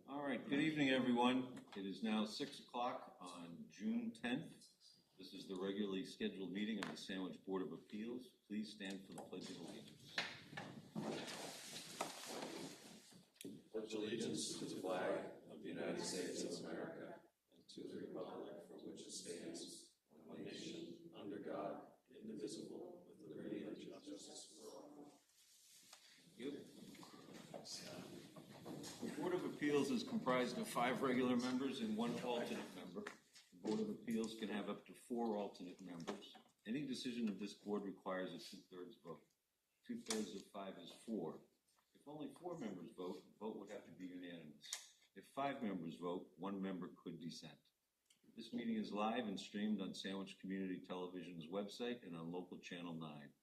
All right, good evening, everyone. It is now 6 o'clock on June 10th. This is the regularly scheduled meeting of the Sandwich Board of Appeals. Please stand for the Pledge of Allegiance. Pledge allegiance to the flag of the United States of America and to the republic for which it stands, one nation, under God, indivisible, with liberty and justice for all. Thank you. The Board of Appeals is comprised of 5 regular members and 1 alternate member. The Board of Appeals can have up to 4 alternate members. Any decision of this board requires a 2/3 vote. 2/3 of 5 is 4. If only 4 members vote, the vote would have to be unanimous. If 5 members vote, 1 member could dissent. This meeting is live and streamed on Sandwich Community Television's website and on local channel 9.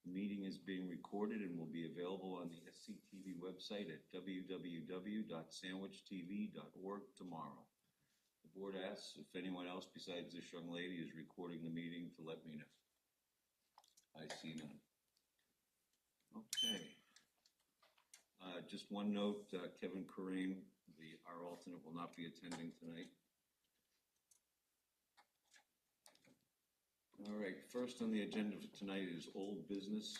The meeting is being recorded and will be available on the SCTV website at www.sandwichtv.org tomorrow. The board asks if anyone else besides this young lady is recording the meeting to let me know. I see none. Okay. Just one note, Kevin Corain, our alternate, will not be attending tonight. All right, first on the agenda for tonight is old business,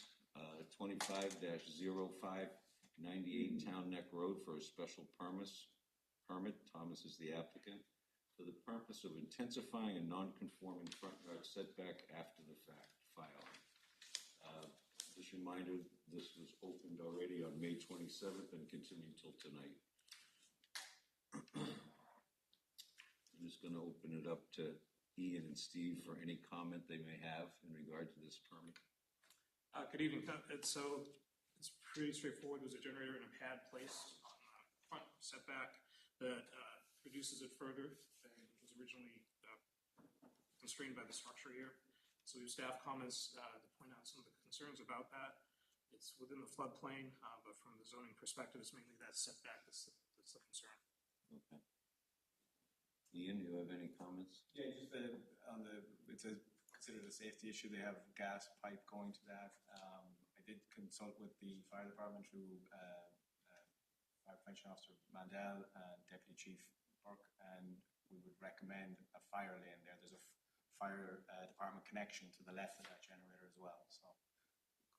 25-0598 Town Neck Road for a special permit. Thomas is the applicant for the purpose of intensifying a non-conforming front yard setback after the fact filing. Just a reminder, this was opened already on May 27th and continued till tonight. I'm just going to open it up to Ian and Steve for any comment they may have in regard to this permit. Good evening. It's pretty straightforward. There's a generator in a pad placed on the front setback that reduces it further than it was originally constrained by the structure here. So we have staff comments to point out some of the concerns about that. It's within the floodplain, but from the zoning perspective, it's mainly that setback that's the concern. Okay. Ian, do you have any comments? Yeah, just it's considered a safety issue. They have gas pipe going to that. I did consult with the fire department through Fire Prevention Officer Mandel and Deputy Chief Burke, and we would recommend a fire lane there. There's a fire department connection to the left of that generator as well. So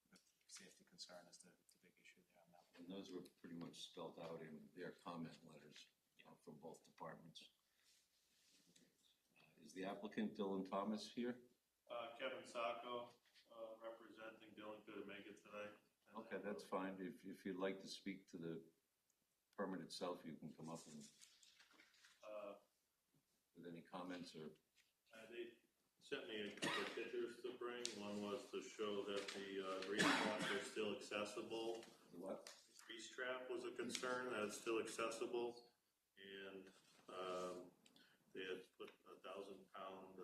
the safety concern is the big issue there on that one. And those were pretty much spelled out in their comment letters from both departments. Is the applicant Dylan Thomas here? Kevin Sacco, representing Dylan, couldn't make it tonight. Okay, that's fine. If you'd like to speak to the permit itself, you can come up and with any comments or. They sent me a couple of pictures to bring. One was to show that the grease trap is still accessible. The what? Grease trap was a concern, that it's still accessible, and they had put a 1,000-pound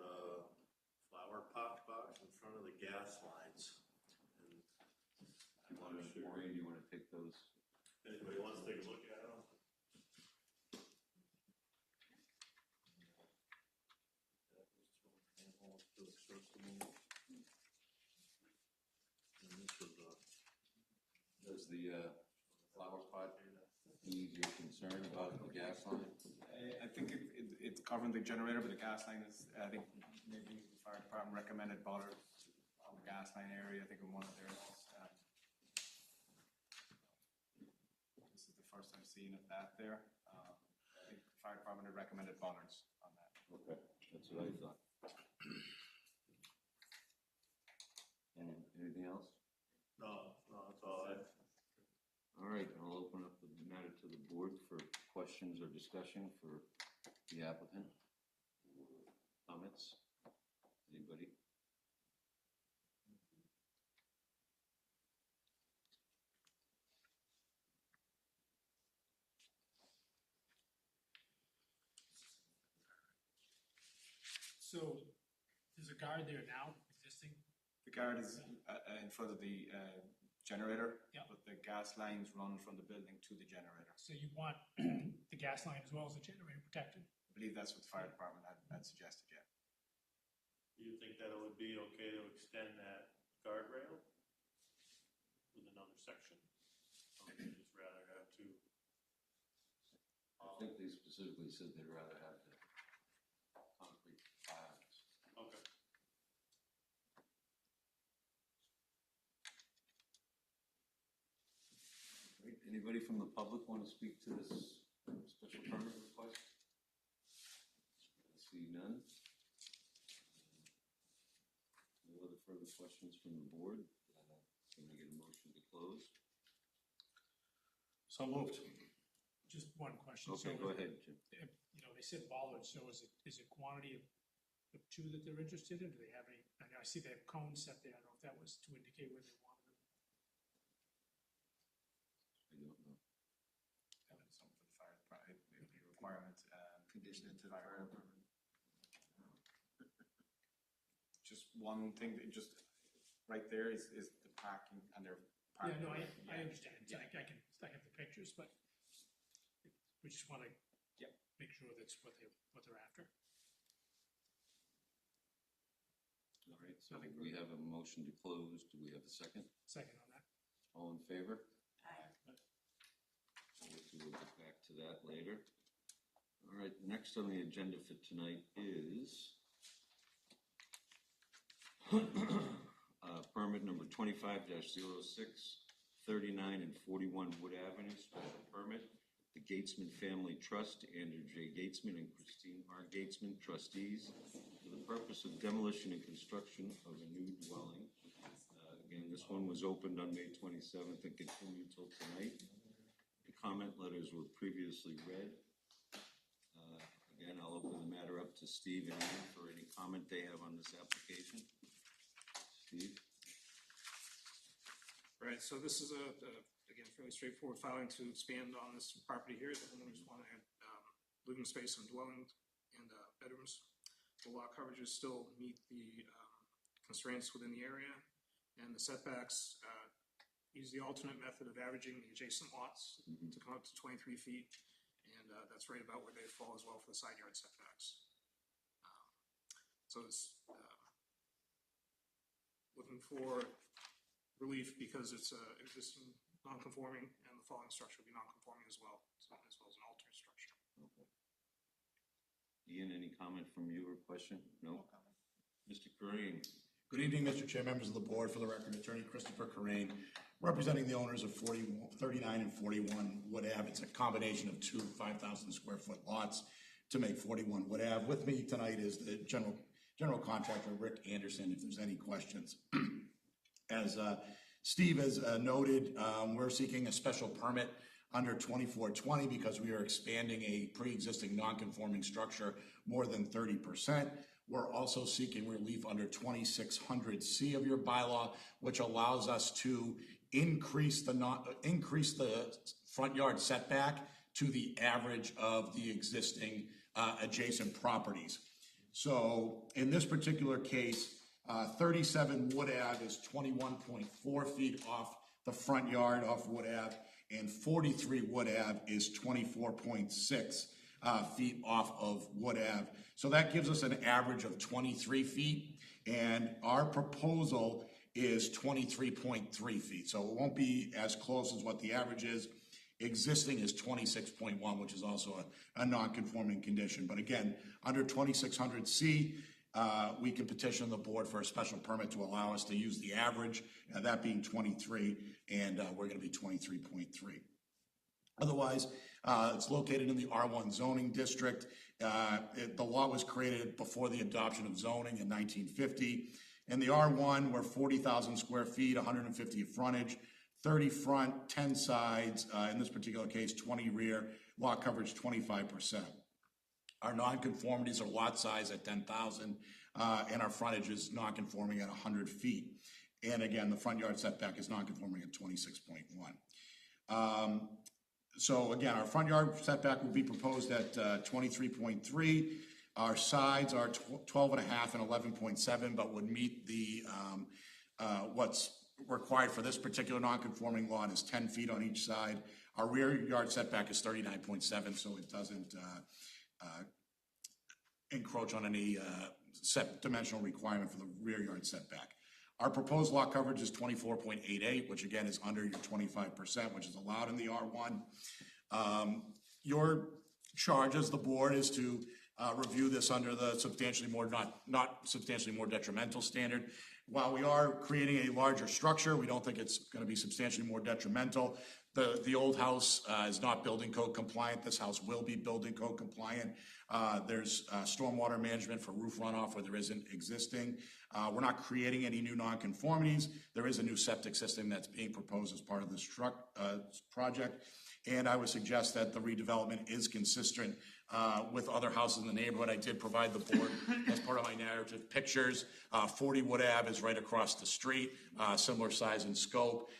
flower pot box in front of the gas lines. And Do you want to take those? Anybody wants to take a look at them? Does the flower pot ease your concern about the gas line? I think it's covering the generator, but the gas line is, I think maybe the fire department recommended bollard on the gas line area. I think in one of theirs. This is the first I've seen of that there. I think the fire department had recommended bollards on that. Okay, that's what I thought. Anything else? No, that's all I. All right, I'll open up the matter to the board for questions or discussion for the applicant. Comments? Anybody? So there's a guard there now, existing? The guard is in front of the generator, Yeah. but the gas lines run from the building to the generator. So you want the gas line as well as the generator protected? I believe that's what the fire department had suggested, yeah. Do you think that it would be okay to extend that guardrail with another section? Or would you just rather have two? think they specifically said they'd rather have the concrete pilings. Okay. Right, anybody from the public want to speak to this special permit request? I see none. No other further questions from the board? Can I get a motion to close? So moved. Just one question. Okay, go ahead, Jim. You know, they said bollards, so is it quantity of two that they're interested in? Do they have any, I know I see they have cones set there. I don't know if that was to indicate where they wanted them. I don't know. That was something for the fire department, it'd be a requirement, condition it to the fire department. Just one thing, that just, right there is the parking, and their Yeah, parking. no, I understand. Yeah. I have the pictures, but we just want to Yep. make sure that's what they're after. All right, so Nothing we have a motion to close. Do we have a second? Second on that. All in favor? We'll get back to that later. All right, next on the agenda for tonight is permit number 25-06, 39 and 41 Wood Avenue, special permit. The Gatesman Family Trust, Andrew J. Gatesman and Christine R. Gatesman, trustees, for the purpose of demolition and construction of a new dwelling. Again, this one was opened on May 27th and continued till tonight. The comment letters were previously read. Again, I'll open the matter up to Steve and Ian for any comment they have on this application. Steve? Right, so this is again, fairly straightforward filing to expand on this property here. The homeowners want to add living space and dwelling and bedrooms. The lot coverages still meet the constraints within the area, and the setbacks use the alternate method of averaging the adjacent lots to come up to 23 feet, and that's right about where they fall as well for the side yard setbacks. So it's looking for relief because it's existing non-conforming, and the following structure will be non-conforming as well, as well as an alternate structure. Okay. Ian, any comment from you or question? No? Mr. Kareem? Good evening, Mr. Chair, members of the board. For the record, Attorney Christopher Corain, representing the owners of 39 and 41 Wood Ave. It's a combination of two 5,000 square foot lots to make 41 Wood Ave. With me tonight is the general contractor, Rick Anderson, if there's any questions. As Steve has noted, we're seeking a special permit under 2420 because we are expanding a pre-existing non-conforming structure more than 30%. We're also seeking relief under 2600C of your bylaw, which allows us to increase the front yard setback to the average of the existing adjacent properties. So in this particular case, 37 Wood Ave is 21.4 feet off the front yard off Wood Ave, and 43 Wood Ave is 24.6 feet off of Wood Ave. So that gives us an average of 23 feet, and our proposal is 23.3 feet. So it won't be as close as what the average is. Existing is 26.1, which is also a non-conforming condition. But again, under 2600C, we can petition the board for a special permit to allow us to use the average, that being 23, and we're going to be 23.3. Otherwise, it's located in the R1 zoning district. The law was created before the adoption of zoning in 1950. In the R1, we're 40,000 square feet, 150 frontage, 30 front, 10 sides, in this particular case, 20 rear, lot coverage 25%. Our nonconformities are lot size at 10,000, and our frontage is nonconforming at 100 feet. And again, the front yard setback is nonconforming at 26.1. So again, our front yard setback will be proposed at 23.3. Our sides are 12.5 and 11.7, but would meet the what's required for this particular non-conforming lot is 10 feet on each side. Our rear yard setback is 39.7, so it doesn't encroach on any set dimensional requirement for the rear yard setback. Our proposed lot coverage is 24.88, which again is under your 25%, which is allowed in the R1. Your charge as the board is to review this under the substantially more, not substantially more detrimental standard. While we are creating a larger structure, we don't think it's going to be substantially more detrimental. The old house is not building code compliant. This house will be building code compliant. There's stormwater management for roof runoff where there isn't existing. We're not creating any new nonconformities. There is a new septic system that's being proposed as part of this project. And I would suggest that the redevelopment is consistent with other houses in the neighborhood. I did provide the board, as part of my narrative, pictures. 40 Wood Ave is right across the street, similar size and scope.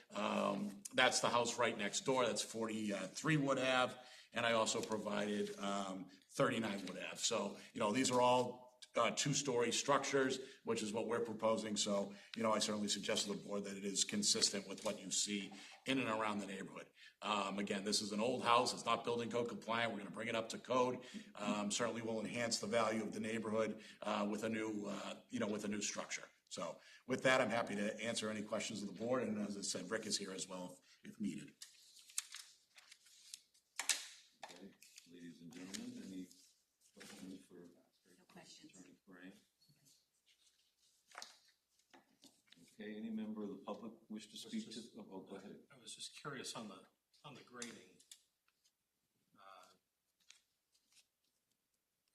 That's the house right next door. That's 43 Wood Ave. And I also provided 39 Wood Ave. So, these are all two-story structures, which is what we're proposing. So, I certainly suggest to the board that it is consistent with what you see in and around the neighborhood. Again, this is an old house. It's not building code compliant. We're going to bring it up to code. Certainly will enhance the value of the neighborhood with a new, with a new structure. So with that, I'm happy to answer any questions of the board. And as I said, Rick is here as well if needed. Okay, ladies and gentlemen, any questions for Attorney Crane? Okay, any member of the public wish to speak to? Oh, go ahead. I was just curious on the grading.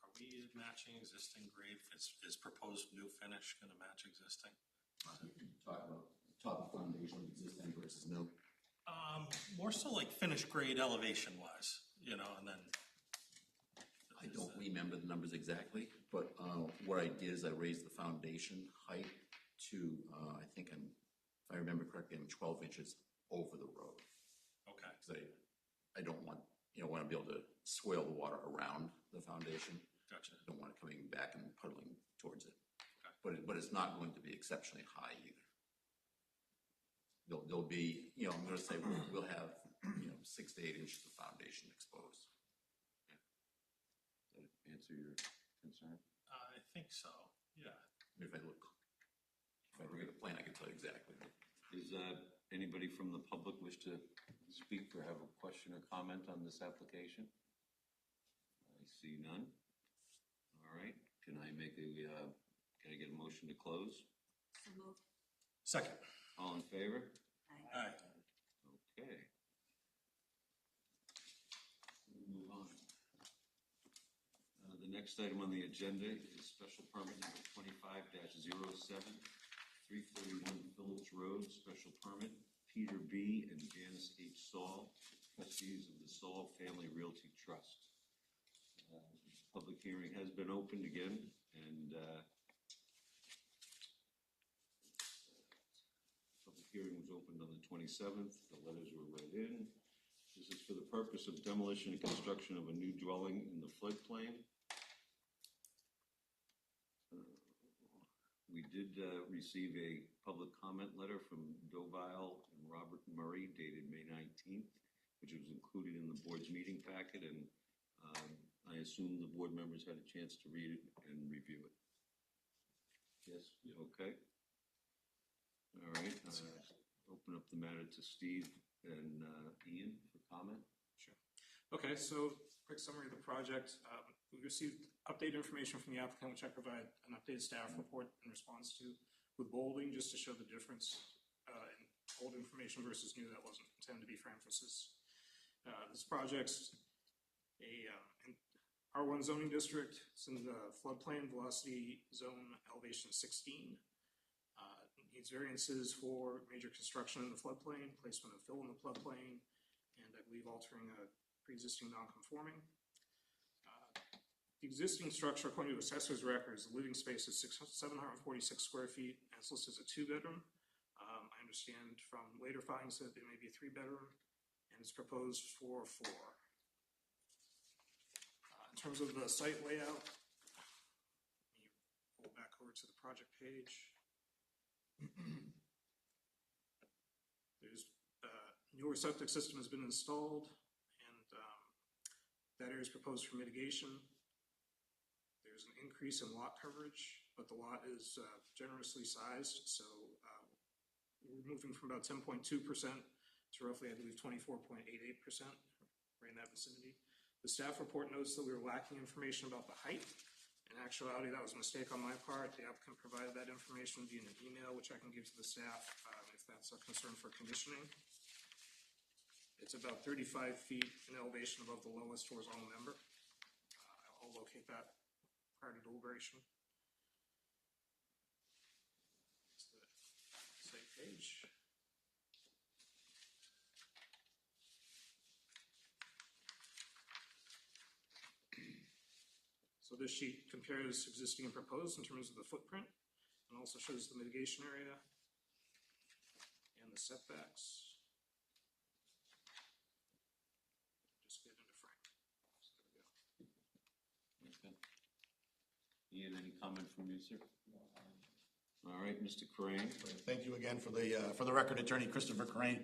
Are we matching existing grade? Is proposed new finish going to match existing? Talk about top foundation existing versus new. More so like finished grade elevation wise, and then. I don't remember the numbers exactly, but what I did is I raised the foundation height to, if I remember correctly, I'm 12 inches over the road. Okay. Because I don't want, want to be able to swale the water around the foundation. Gotcha. I don't want it coming back and puddling towards it. Okay. But it's not going to be exceptionally high either. There'll be, I'm going to say we'll have, 6 to 8 inches of foundation exposed. Does that answer your concern? I think so. Yeah. If I look at the plan, I can tell you exactly. Does anybody from the public wish to speak or have a question or comment on this application? I see none. All right. Can I get a motion to close? So moved. Second. All in favor? Aye. Okay. We'll move on. The next item on the agenda is special permit number 25-07, 341 Phillips Road, special permit, Peter B. and Janice H. Saul, trustees of the Saul Family Realty Trust. Public hearing has been opened again, and public hearing was opened on the 27th. The letters were read in. This is for the purpose of demolition and construction of a new dwelling in the floodplain. We did receive a public comment letter from Dovile and Robert Murray dated May 19th, which was included in the board's meeting packet, and I assume the board members had a chance to read it and review it. Yes? Okay. All right. Open up the matter to Steve and Ian for comment. Sure. Okay, so quick summary of the project. We received updated information from the applicant, which I provide an updated staff report in response to, with bolding, just to show the difference in old information versus new that wasn't intended to be for emphasis. This project's a R1 zoning district. It's in the floodplain, velocity zone, elevation 16. Needs variances for major construction in the floodplain, placement of fill in the floodplain, and I believe altering a pre-existing non-conforming. The existing structure, according to assessor's records, the living space is 746 square feet, and it's listed as a 2-bedroom. I understand from later findings that there may be a 3-bedroom, and it's proposed for 4. In terms of the site layout, let me pull back over to the project page. There's newer septic system has been installed, and that area is proposed for mitigation. There's an increase in lot coverage, but the lot is generously sized, so we're moving from about 10.2% to roughly, I believe, 24.88%, right in that vicinity. The staff report notes that we were lacking information about the height. In actuality, that was a mistake on my part. The applicant provided that information via an email, which I can give to the staff if that's a concern for conditioning. It's about 35 feet in elevation above the lowest horizontal member. I'll locate that prior to deliberation. It's the same page. So this sheet compares existing and proposed in terms of the footprint, and also shows the mitigation area and the setbacks. Just get into frame. So there we go. Okay. Ian, any comment from you, sir? All right, Mr. Crane. Thank you again for the record, Attorney Christopher Crane,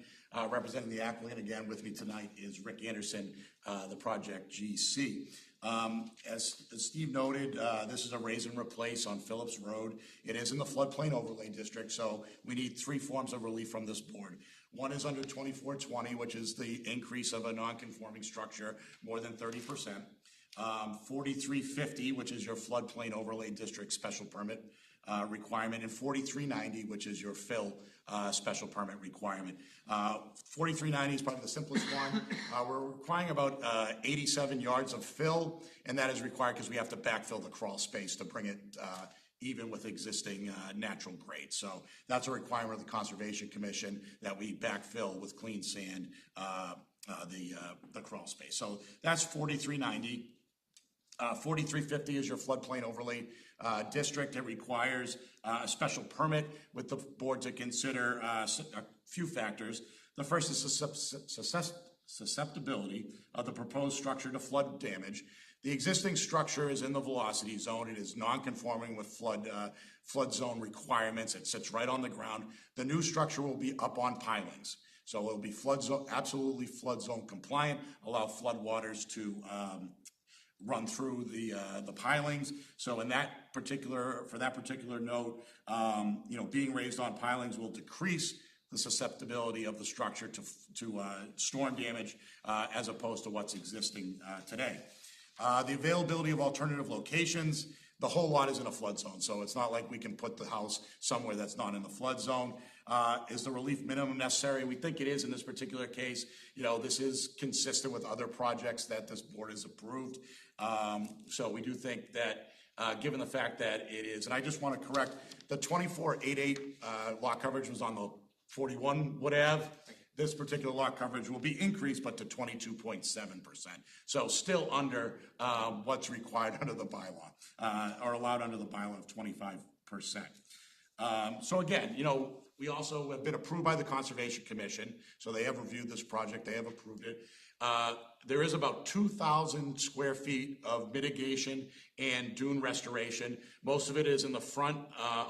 representing the applicant. Again, with me tonight is Rick Anderson, the project GC. As Steve noted, this is a raise and replace on Phillips Road. It is in the floodplain overlay district, so we need three forms of relief from this board. One is under 2420, which is the increase of a non-conforming structure more than 30%. 4350, which is your floodplain overlay district special permit requirement, and 4390, which is your fill special permit requirement. 4390 is probably the simplest one. We're requiring about 87 yards of fill, and that is required because we have to backfill the crawl space to bring it even with existing natural grade. So that's a requirement of the Conservation Commission that we backfill with clean sand the crawl space. So that's 4390. 4350 is your floodplain overlay district. It requires a special permit with the board to consider a few factors. The first is susceptibility of the proposed structure to flood damage. The existing structure is in the velocity zone. It is non-conforming with flood zone requirements. It sits right on the ground. The new structure will be up on pilings. So it'll be absolutely flood zone compliant, allow flood waters to run through the pilings. So for that particular note, being raised on pilings will decrease the susceptibility of the structure to storm damage as opposed to what's existing today. The availability of alternative locations. The whole lot is in a flood zone, so it's not like we can put the house somewhere that's not in the flood zone. Is the relief minimum necessary? We think it is in this particular case. This is consistent with other projects that this board has approved. So we do think that given the fact that it is, and I just want to correct, the 2488 lot coverage was on the 41 Wood Ave. This particular lot coverage will be increased, but to 22.7%. So still under what's required under the bylaw, or allowed under the bylaw of 25%. So again, we also have been approved by the Conservation Commission, so they have reviewed this project, they have approved it. There is about 2,000 square feet of mitigation and dune restoration. Most of it is in the front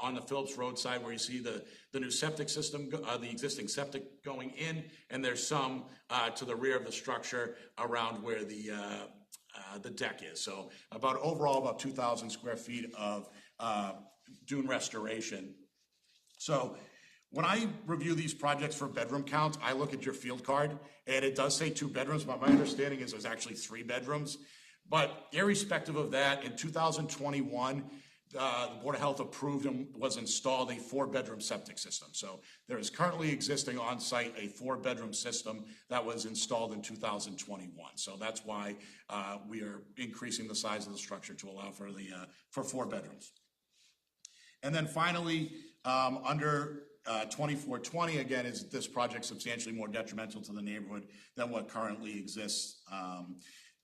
on the Phillips Road side where you see the new septic system, the existing septic going in, and there's some to the rear of the structure around where the deck is. So overall about 2,000 square feet of dune restoration. So when I review these projects for bedroom counts, I look at your field card, and it does say 2 bedrooms, but my understanding is there's actually 3 bedrooms. But irrespective of that, in 2021, the Board of Health approved and was installed a 4-bedroom septic system. So there is currently existing on site a 4-bedroom system that was installed in 2021. So that's why we are increasing the size of the structure to allow for 4 bedrooms. And then finally, under 2420, again, is this project substantially more detrimental to the neighborhood than what currently exists?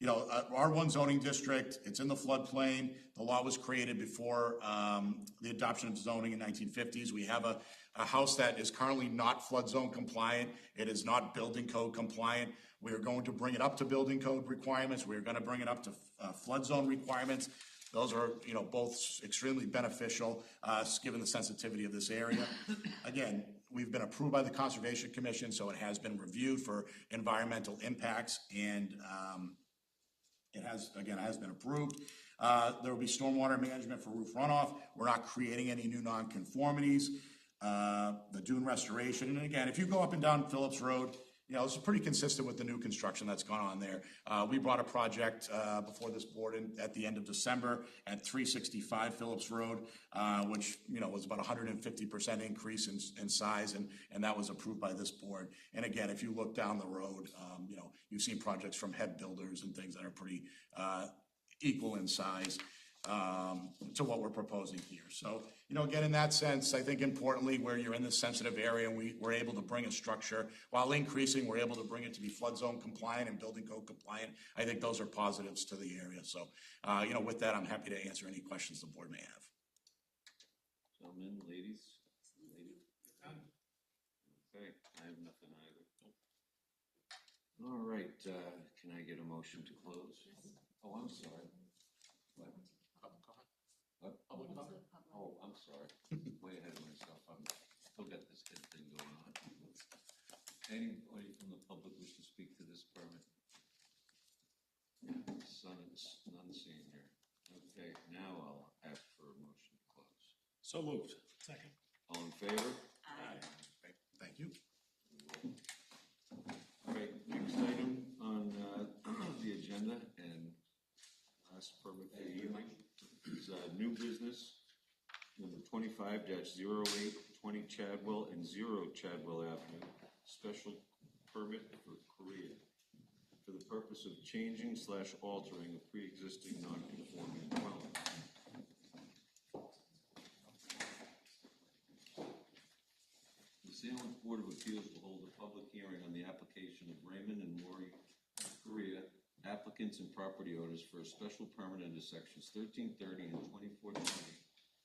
R1 zoning district, it's in the floodplain. The law was created before the adoption of zoning in 1950s. We have a house that is currently not flood zone compliant. It is not building code compliant. We are going to bring it up to building code requirements. We're going to bring it up to flood zone requirements. Those are, both extremely beneficial, given the sensitivity of this area. Again, we've been approved by the Conservation Commission, so it has been reviewed for environmental impacts, and it has been approved. There will be stormwater management for roof runoff. We're not creating any new nonconformities. The dune restoration, and again, if you go up and down Phillips Road, You know, this is pretty consistent with the new construction that's gone on there. We brought a project before this board at the end of December at 365 Phillips Road, which, you know, was about 150% increase in size, and that was approved by this board. And again, if you look down the road, you know, you've seen projects from head builders and things that are pretty equal in size to what we're proposing here. So, you know, again, in that sense, I think importantly, where you're in this sensitive area and we're able to bring a structure, while increasing, we're able to bring it to be flood zone compliant and building code compliant. I think those are positives to the area. So, you know, with that, I'm happy to answer any questions the board may have. Gentlemen, ladies? Okay, I have nothing either. All right, can I get a motion to close? Oh, I'm sorry. What? What? Public comment? Oh, I'm sorry. Way ahead of myself. I'm still got this head thing going on. Anybody from the public wish to speak to this permit? None seen here. Okay, now I'll ask for a motion to close. So moved. Second. All in favor? Okay, thank you. All right, next item on the agenda and last permit for the evening is new business number 25-08, 20 Chadwell and 0 Chadwell Avenue, special permit for Korea for the purpose of changing/altering a pre-existing non-conforming dwelling. The Salem Board of Appeals will hold a public hearing on the application of Raymond and Lori Korea, applicants and property owners, for a special permit under sections 1330 and 2420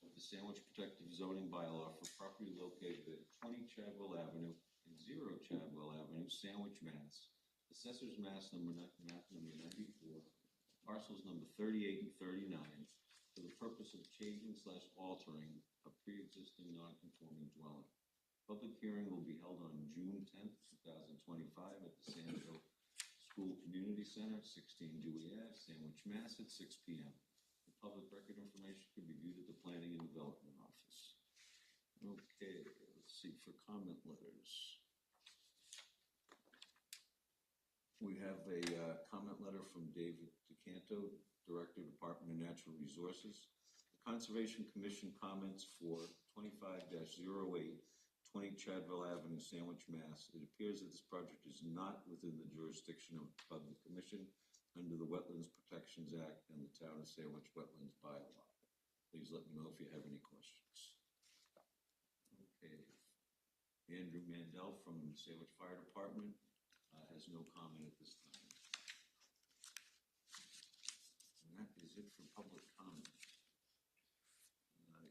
of the Sandwich Protective Zoning Bylaw for property located at 20 Chadwell Avenue and 0 Chadwell Avenue, Sandwich, Mass. Assessors Mass map number 94, parcels number 38 and 39, for the purpose of changing/altering a pre-existing non-conforming dwelling. Public hearing will be held on June 10th, 2025 at the Sandville School Community Center, 16 Dewey Ave, Sandwich, Mass. At 6 p.m. The public record information can be viewed at the Planning and Development Office. Okay, let's see, for comment letters. We have a comment letter from David DeCanto, Director, Department of Natural Resources. The Conservation Commission comments for 25-08, 20 Chadwell Avenue, Sandwich, Mass. It appears that this project is not within the jurisdiction of the Commission under the Wetlands Protections Act and the Town of Sandwich Wetlands Bylaw. Please let me know if you have any questions. Okay. Andrew Mandel from the Sandwich Fire Department has no comment at this time. And that is it for public comment.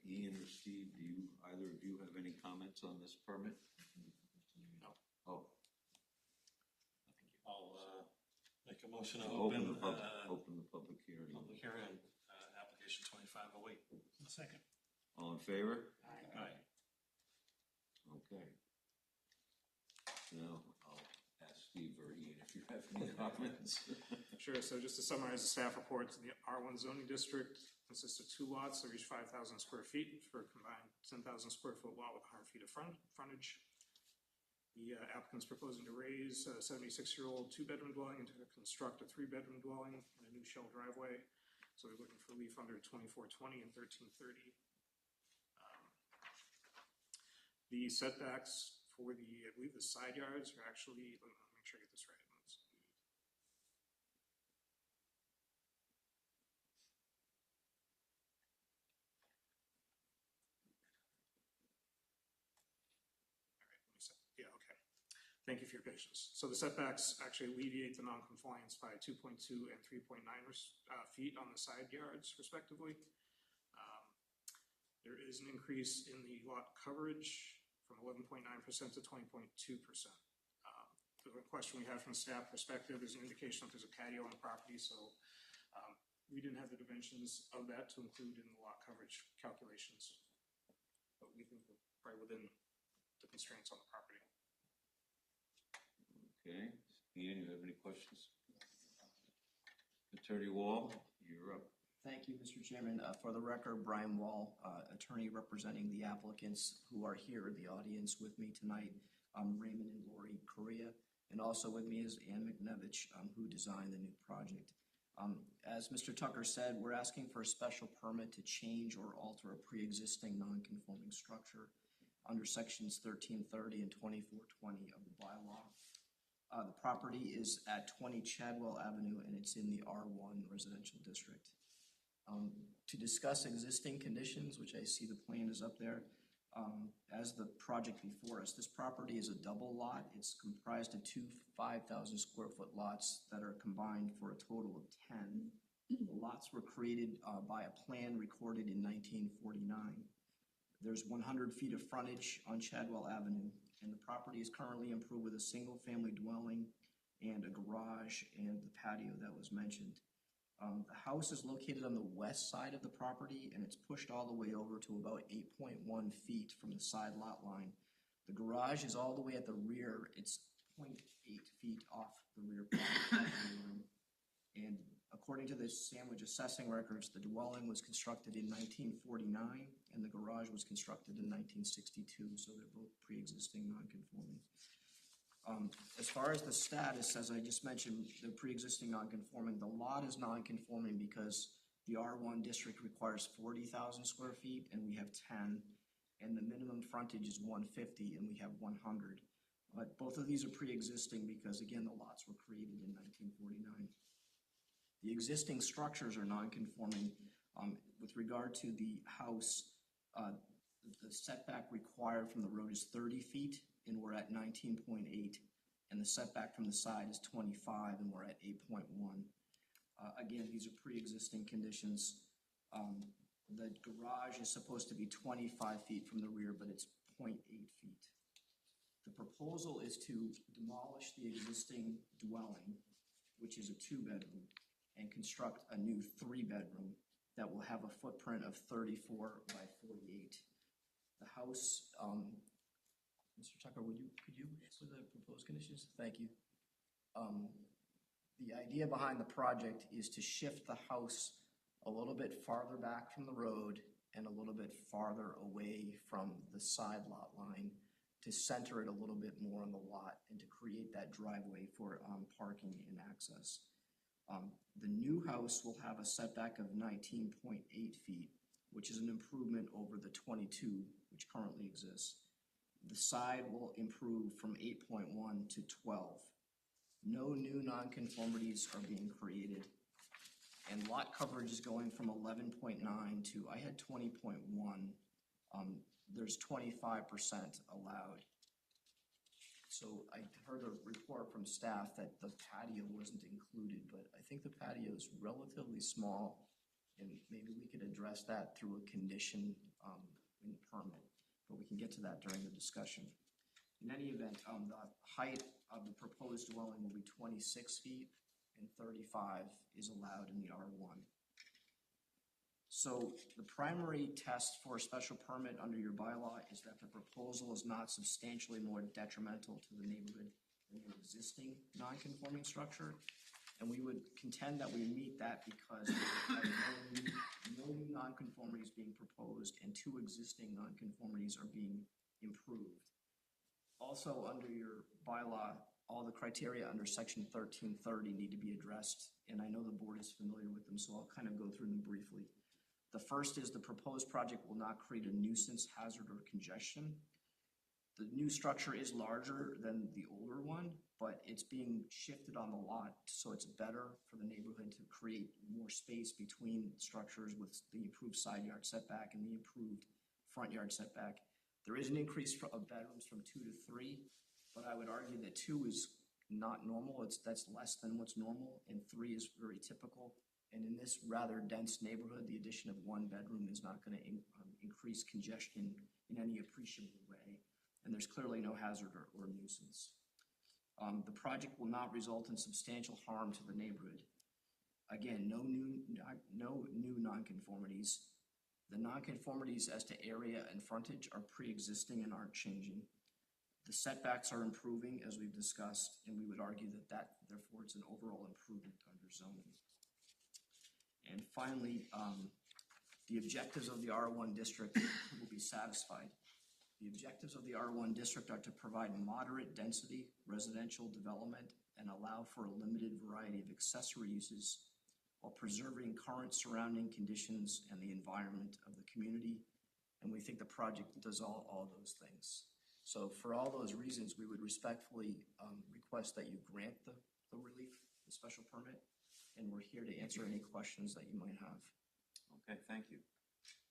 Ian or Steve, do either of you have any comments on this permit? No. Oh. I'll make a motion to Open open the public hearing. public hearing, application 2508. Second. All in favor? Aye. Okay. Now I'll ask Steve or Ian if you have any comments. Sure, so just to summarize the staff report, the R1 zoning district consists of 2 lots that reach 5,000 square feet for a combined 10,000 square foot lot with 100 feet of frontage. The applicant's proposing to raise a 76-year-old 2-bedroom dwelling and to construct a 3-bedroom dwelling and a new shell driveway. So they're looking for relief under 2420 and 1330. The setbacks for the, I believe the side yards are actually, let me make sure I get this right. Yeah, okay. Thank you for your patience. So the setbacks actually alleviate the non-compliance by 2.2 and 3.9 feet on the side yards, respectively. There is an increase in the lot coverage from 11.9% to 20.2%. The question we have from a staff perspective is an indication that there's a patio on the property, so we didn't have the dimensions of that to include in the lot coverage calculations. But we think we're probably within the constraints on the property. Okay. Ian, you have any questions? Attorney Wall, you're up. Thank you, Mr. Chairman. For the record, Brian Wall, attorney representing the applicants who are here in the audience with me tonight, Raymond and Lori Korea, And also with me is Ann McNevich, who designed the new project. As Mr. Tucker said, we're asking for a special permit to change or alter a pre-existing non-conforming structure under sections 1330 and 2420 of the bylaw. The property is at 20 Chadwell Avenue, and it's in the R1 residential district. To discuss existing conditions, which I see the plan is up there, as the project before us, this property is a double lot. It's comprised of two 5,000 square foot lots that are combined for a total of 10. The lots were created by a plan recorded in 1949. There's 100 feet of frontage on Chadwell Avenue, and the property is currently improved with a single-family dwelling and a garage and the patio that was mentioned. The house is located on the west side of the property, and it's pushed all the way over to about 8.1 feet from the side lot line. The garage is all the way at the rear. It's 0.8 feet off the rear property line. And according to the Sandwich assessing records, the dwelling was constructed in 1949, and the garage was constructed in 1962, so they're both pre-existing non-conforming. As far as the status, as I just mentioned, the pre-existing non-conforming, the lot is non-conforming because the R1 district requires 40,000 square feet, and we have 10, and the minimum frontage is 150, and we have 100. But both of these are pre-existing because, again, the lots were created in 1949. The existing structures are non-conforming. With regard to the house, the setback required from the road is 30 feet, and we're at 19.8, and the setback from the side is 25, and we're at 8.1. Again, these are pre-existing conditions. The garage is supposed to be 25 feet from the rear, but it's 0.8 feet. The proposal is to demolish the existing dwelling, which is a 2-bedroom, and construct a new 3-bedroom that will have a footprint of 34 by 48. The house, Mr. Tucker, could you answer the proposed conditions? Thank you. The idea behind the project is to shift the house a little bit farther back from the road and a little bit farther away from the side lot line to center it a little bit more on the lot and to create that driveway for parking and access. The new house will have a setback of 19.8 feet, which is an improvement over the 22 which currently exists. The side will improve from 8.1 to 12. No new nonconformities are being created, and lot coverage is going from 11.9 to, I had 20.1. There's 25% allowed. So I heard a report from staff that the patio wasn't included, but I think the patio is relatively small, and maybe we could address that through a condition in the permit, but we can get to that during the discussion. In any event, the height of the proposed dwelling will be 26 feet, and 35 is allowed in the R1. So the primary test for a special permit under your bylaw is that the proposal is not substantially more detrimental to the neighborhood than the existing non-conforming structure. And we would contend that we meet that because there are no new non-conformities being proposed and 2 existing non-conformities are being improved. Also, under your bylaw, all the criteria under section 1330 need to be addressed, and I know the board is familiar with them, so I'll kind of go through them briefly. The first is the proposed project will not create a nuisance, hazard, or congestion. The new structure is larger than the older one, but it's being shifted on the lot, so it's better for the neighborhood to create more space between structures with the improved side yard setback and the improved front yard setback. There is an increase of bedrooms from 2 to 3, but I would argue that 2 is not normal. That's less than what's normal, and 3 is very typical. And in this rather dense neighborhood, the addition of 1 bedroom is not going to increase congestion in any appreciable way. And there's clearly no hazard or nuisance. The project will not result in substantial harm to the neighborhood. Again, no new nonconformities. The nonconformities as to area and frontage are pre-existing and aren't changing. The setbacks are improving, as we've discussed, and we would argue that therefore it's an overall improvement under zoning. And finally, the objectives of the R1 district will be satisfied. The objectives of the R1 district are to provide moderate density residential development and allow for a limited variety of accessory uses while preserving current surrounding conditions and the environment of the community. And we think the project does all those things. So for all those reasons, we would respectfully request that you grant the relief, the special permit, and we're here to answer any questions that you might have. Okay, thank you.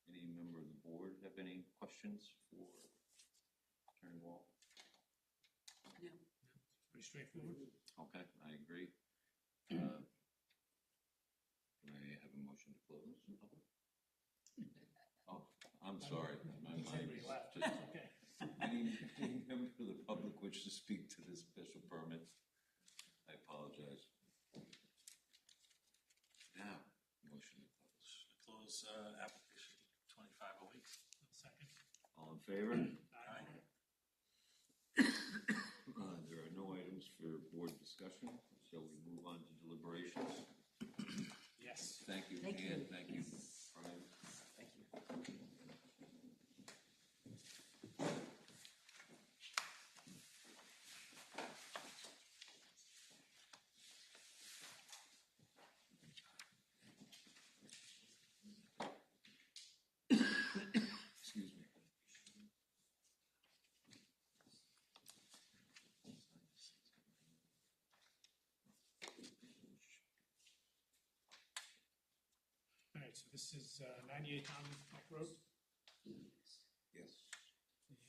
Any member of the board have any questions for Attorney Wall? Pretty straightforward. Okay, I agree. Can I have a motion to close the public? Oh, I'm sorry. My mind Anybody is left, just- it's okay. Any member of the public wish to speak to this special permit? I apologize. Now, motion to close. Close application 2508. Second. All in favor? Aye. There are no items for board discussion, so we move on to deliberations. Yes. Thank you, Ian. Thank you, Brian. Thank you. Excuse me. All right, so this is 98 Town Neck Road. Yes.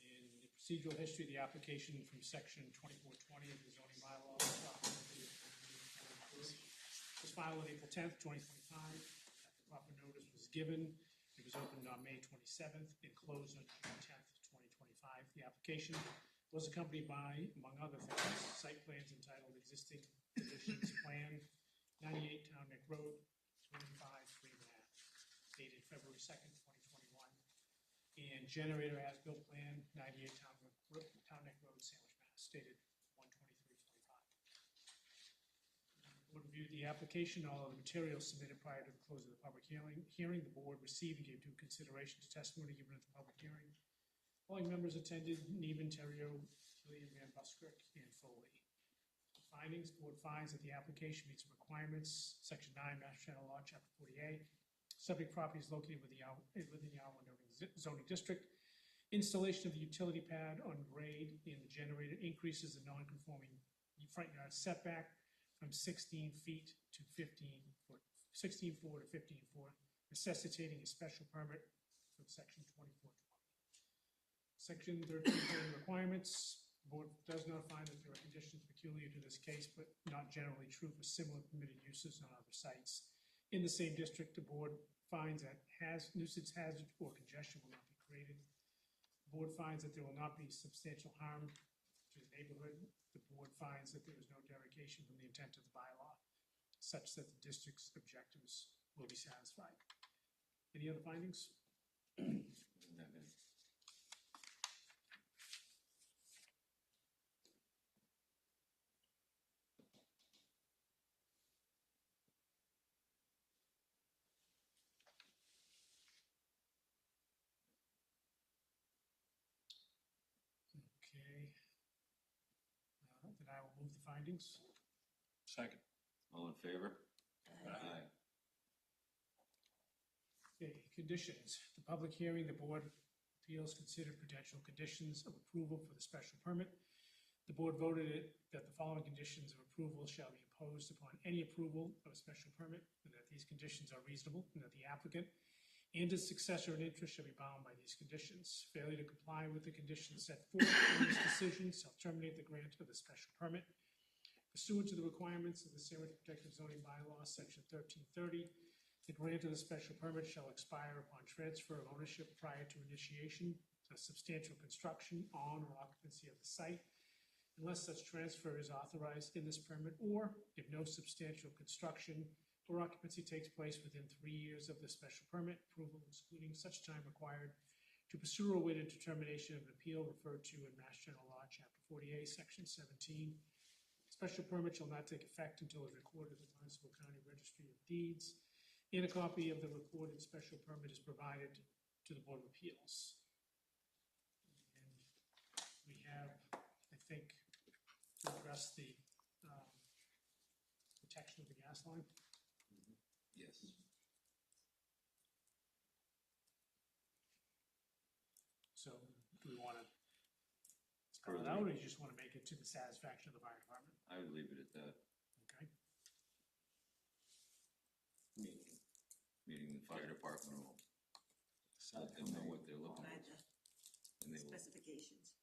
In the procedural history of the application from section 2420 of the zoning bylaw. Was filed on April 10th, 2025. The proper notice was given. It was opened on May 27th and closed on June 10th, 2025. The application was accompanied by, among other things, site plans entitled Existing Conditions Plan, 98 Town Neck Road, 25 dated February 2nd, 2021. And generator as-built plan, 98 Town Neck Road, Sandwich, Mass, dated 1/23/25. The board reviewed the application, all of the materials submitted prior to the close of the public hearing. The board received and gave due consideration to testimony given at the public hearing. Following members attended: Neiman, Terrio, Killian, Van Buskirk, and Foley. Findings: the board finds that the application meets the requirements. Section 9, Mass General Law, Chapter 48. Subject property is located within the R1 zoning district. Installation of the utility pad on grade and the generator increases the non-conforming front yard setback from 16 feet to 15 foot, 16 foot to 15 foot, necessitating a special permit from section 2420. Section 13 zoning requirements. The board does not find that there are conditions peculiar to this case, but not generally true for similar permitted uses on other sites. In the same district, the board finds that nuisance hazard or congestion will not be created. The board finds that there will not be substantial harm to the neighborhood. The board finds that there is no derogation from the intent of the bylaw, such that the district's objectives will be satisfied. Any other findings? Okay. Then I will move the findings. Second. All in favor? Aye. Okay, conditions. The public hearing, the board appeals considered potential conditions of approval for the special permit. The board voted that the following conditions of approval shall be imposed upon any approval of a special permit, and that these conditions are reasonable, and that the applicant and his successor in interest shall be bound by these conditions. Failure to comply with the conditions set forth in this decision shall terminate the grant of the special permit. Pursuant to the requirements of the Sandwich Protective Zoning Bylaw, Section 1330, the grant of the special permit shall expire upon transfer of ownership prior to initiation of substantial construction on or occupancy of the site, unless such transfer is authorized in this permit, or if no substantial construction or occupancy takes place within 3 years of the special permit approval, excluding such time required to pursue or await a determination of an appeal referred to in Mass General Law, Chapter 48, Section 17. Special permit shall not take effect until it is recorded in the Municipal County Registry of Deeds, and a copy of the recorded special permit is provided to the Board of Appeals. And have, I think, to address the protection of the gas line. Yes. So do we want to spell it out, or you just want to make it to the satisfaction of the fire department? I would leave it at that, Okay. meaning the fire department will let them know what they're looking Provide for. the And they will, specifications.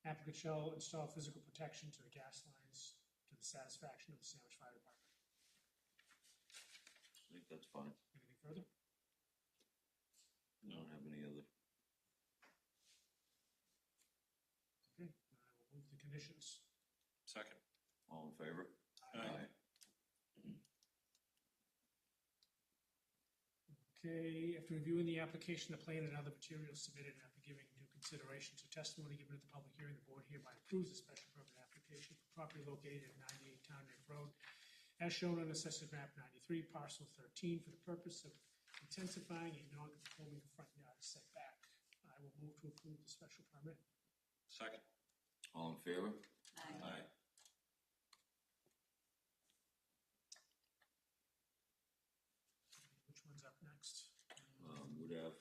Applicant shall install physical protection to the gas lines to the satisfaction of the Sandwich Fire Department. I think that's fine. Anything further? I don't have any other. Okay, I will move the conditions. Second. All in favor? Aye. Okay, after reviewing the application, the plan and other materials submitted, and after giving due consideration to testimony given at the public hearing, the board hereby approves the special permit application for property located at 98 Town Neck Road, as shown on Assessors Map 93, Parcel 13, for the purpose of intensifying a non-conforming front yard setback. I will move to approve the special permit. Second. All in favor? Aye. Which one's up next? Would have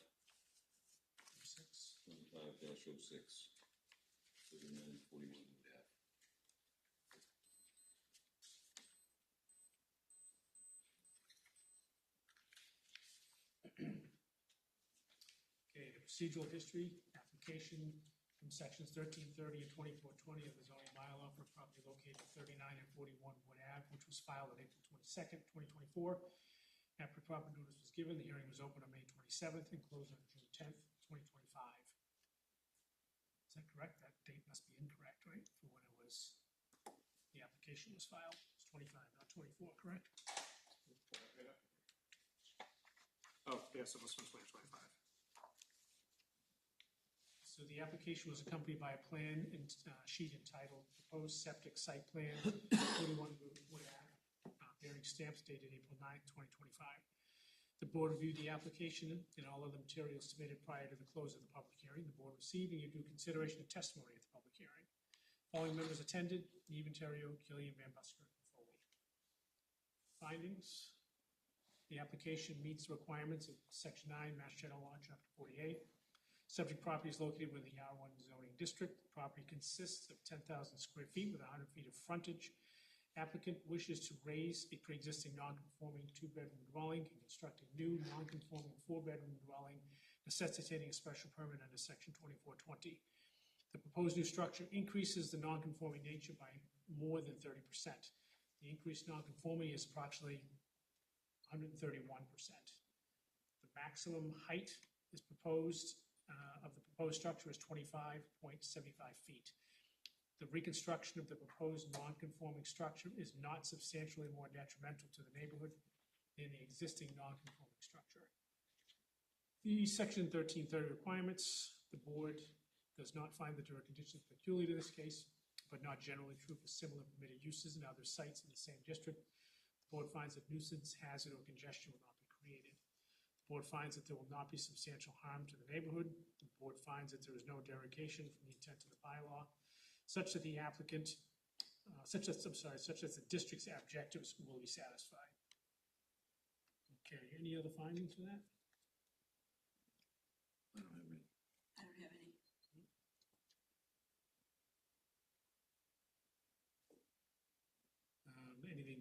6. 25-06. 3941 would have. Okay, the procedural history, application from sections 1330 and 2420 of the zoning bylaw for a property located at 39 and 41 Wood Ave, which was filed on April 22nd, 2024. After proper notice was given, the hearing was opened on May 27th and closed on June 10th, 2025. Is that correct? That date must be incorrect, right, for when it was, the application was filed? It's 25, not 24, correct? Oh, yes, it was from 2025. So the application was accompanied by a plan and sheet entitled Proposed Septic Site Plan, 41 Wood Ave, bearing stamps dated April 9th, 2025. The board reviewed the application and all other materials submitted prior to the close of the public hearing. The board received and gave due consideration of testimony at the public hearing. Following members attended: Neve Ontario, Gillian Van Busker, and Foley. Findings: the application meets the requirements of Section 9, Mass General Law, Chapter 48. Subject property is located within the R1 zoning district. The property consists of 10,000 square feet with 100 feet of frontage. Applicant wishes to raise a pre-existing non-conforming two-bedroom dwelling and construct a new non-conforming four-bedroom dwelling necessitating a special permit under Section 2420. The proposed new structure increases the non-conforming nature by more than 30%. The increased non-conformity is approximately 131%. The maximum height is proposed of the proposed structure is 25.75 feet. The reconstruction of the proposed non-conforming structure is not substantially more detrimental to the neighborhood than the existing non-conforming structure. The Section 1330 requirements: the board does not find that there are conditions peculiar to this case, but not generally true for similar permitted uses in other sites in the same district. The board finds that nuisance, hazard, or congestion will not be created. The board finds that there will not be substantial harm to the neighborhood. The board finds that there is no derogation from the intent of the bylaw, such that the applicant, such as the district's objectives will be satisfied. Okay, any other findings for that? I don't have any. I don't have any. Anything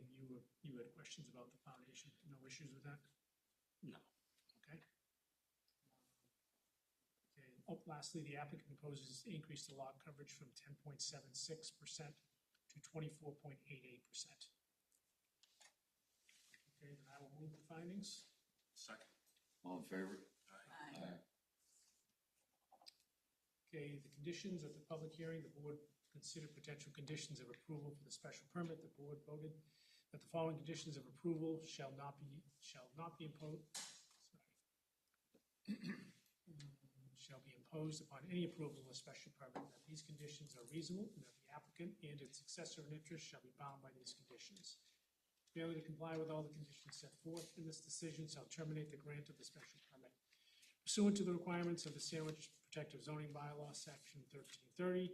you had questions about the foundation? No issues with that? No. Okay. Okay. Oh, lastly, the applicant proposes to increase the lot coverage from 10.76% to 24.88%. Okay, then I will move the findings. Second. All in favor? Aye. Okay, the conditions of the public hearing, the board consider potential conditions of approval for the special permit. The board voted that the following conditions of approval shall not be imposed, shall be imposed upon any approval of a special permit, that these conditions are reasonable, and that the applicant and its successor in interest shall be bound by these conditions. Failure to comply with all the conditions set forth in this decision shall terminate the grant of the special permit. Pursuant to the requirements of the Sandwich Protective Zoning Bylaw, Section 1330,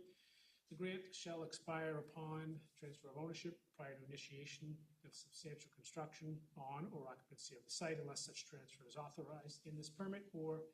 the grant shall expire upon transfer of ownership prior to initiation of substantial construction on or occupancy of the site unless such transfer is authorized in this permit or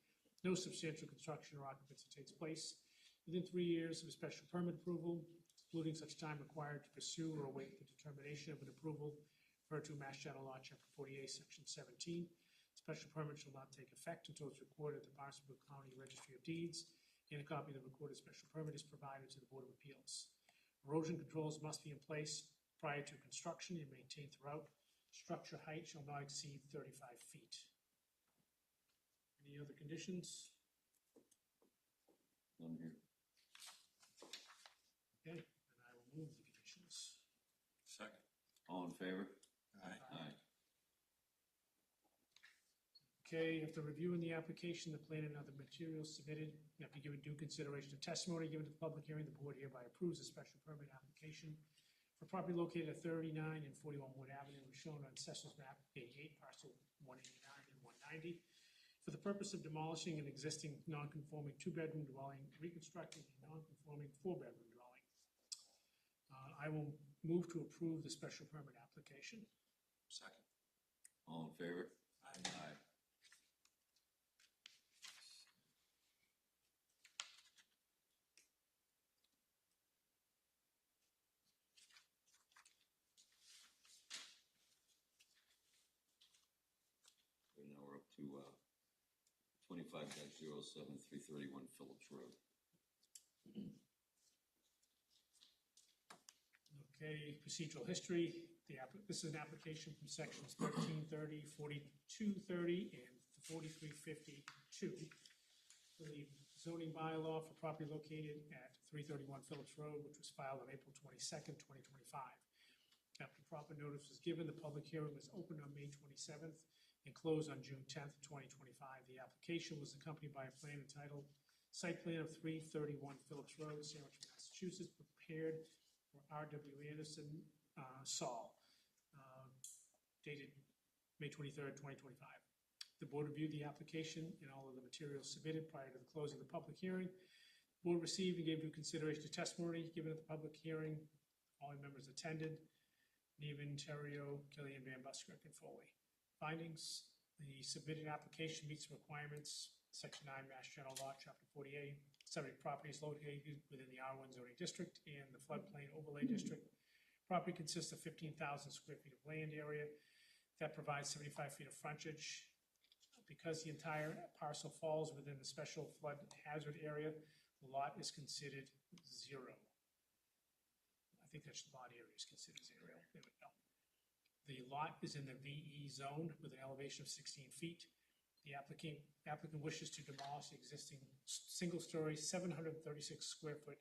no substantial construction or occupancy takes place within 3 years of a special permit approval, excluding such time required to pursue or await the determination of an approval referred to Mass General Law, Chapter 48, Section 17. Special permit shall not take effect until it's recorded at the Barnstable County Registry of Deeds, and a copy of the recorded special permit is provided to the Board of Appeals. Erosion controls must be in place prior to construction and maintained throughout. Structure height shall not exceed 35 feet. Any other conditions? None here. Okay, then I will move the conditions. Second. All in favor? Aye. Aye. Okay, after reviewing the application, the plan and other materials submitted, after giving due consideration to testimony given to the public hearing, the board hereby approves a special permit application for property located at 39 and 41 Wood Avenue, as shown on Assessor's Map 88, parcel 189 and 190, for the purpose of demolishing an existing non-conforming two-bedroom dwelling, reconstructing a non-conforming four-bedroom dwelling. I will move to approve the special permit application. Second. All in favor? Aye. Aye. Okay, now we're up to 25-07, 331 Phillips Road. Okay, procedural history. This is an application from sections 1330, 4230, and 4352 for the zoning bylaw for property located at 331 Phillips Road, which was filed on April 22nd, 2025. After proper notice was given, the public hearing was opened on May 27th and closed on June 10th, 2025. The application was accompanied by a plan entitled Site Plan of 331 Phillips Road, Sandwich, Massachusetts, prepared for R.W. Anderson, Saul, dated May 23rd, 2025. The board reviewed the application and all of the materials submitted prior to the close of the public hearing. The board received and gave due consideration to testimony given at the public hearing. All members attended: Neven, Terrio, Killian, Van Buskirk, and Foley. Findings: the submitted application meets the requirements, Section 9, Mass General Law, Chapter 48. Subject property is located within the R1 zoning district and the floodplain overlay district. Property consists of 15,000 square feet of land area that provides 75 feet of frontage. Because the entire parcel falls within the special flood hazard area, the lot is considered zero. I think that's lot area is considered zero. There we go. The lot is in the VE zone with an elevation of 16 feet. The applicant wishes to demolish the existing single-story, 736 square foot